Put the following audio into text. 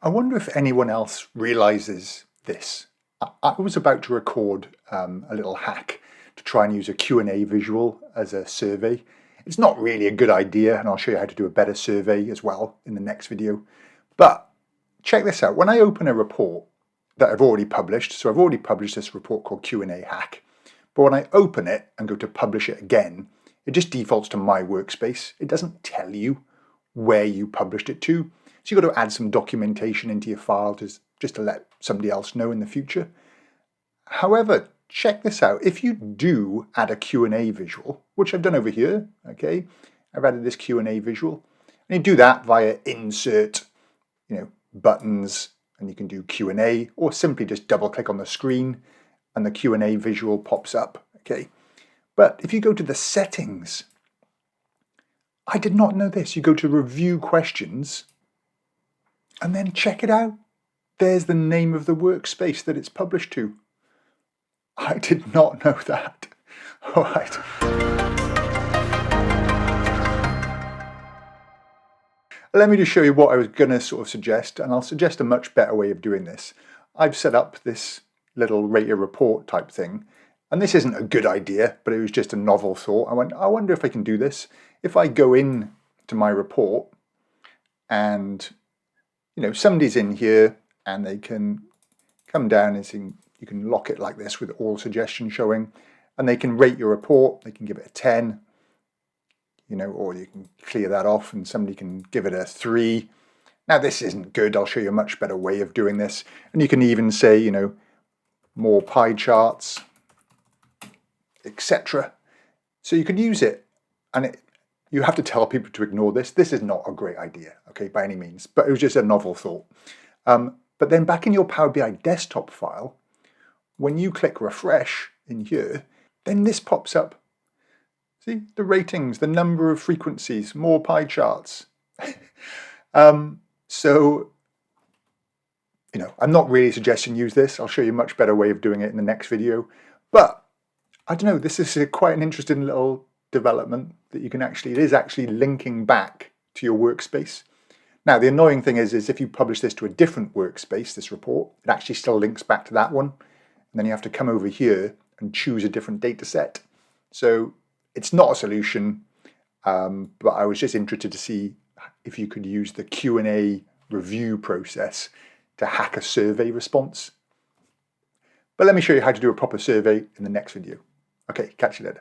I wonder if anyone else realizes this. I was about to record a little hack to try and use a Q&A visual as a survey. It's not really a good idea, and I'll show you how to do a better survey as well in the next video. But check this out. When I open a report that I've already published, so I've already published this report called Q&A hack, but when I open it and go to publish it again, it just defaults to my workspace. It doesn't tell you where you published it to. So you've got to add some documentation into your file just to let somebody else know in the future. However, check this out. If you do add a Q&A visual, which I've done over here, okay, I've added this Q&A visual, and you do that via insert, buttons, and you can do Q&A, or simply just double click on the screen and the Q&A visual pops up, okay. But if you go to the settings, I did not know this. You go to review questions, and then check it out. There's the name of the workspace that it's published to. I did not know that. All right. Let me just show you what I was going to sort of suggest, and I'll suggest a much better way of doing this. I've set up this little rate your report type thing, and this isn't a good idea, but it was just a novel thought. I wonder if I can do this. If I go in to my report and somebody's in here and they can come down and see, you can lock it like this with all suggestions showing, and they can rate your report. They can give it a 10, or you can clear that off and somebody can give it a 3. Now this isn't good. I'll show you a much better way of doing this. And you can even say, more pie charts, etc. So you can use it, and you have to tell people to ignore this. This is not a great idea, okay, by any means, but it was just a novel thought. But then back in your Power BI desktop file, when you click refresh in here, then this pops up. See, the ratings, the number of frequencies, more pie charts. So, I'm not really suggesting use this. I'll show you a much better way of doing it in the next video. But, I don't know, this is quite an interesting little development that you can it is actually linking back to your workspace. Now, the annoying thing is if you publish this to a different workspace, this report, it actually still links back to that one. And then you have to come over here and choose a different data set. So it's not a solution, but I was just interested to see if you could use the Q&A review process to hack a survey response. But let me show you how to do a proper survey in the next video. Okay, catch you later.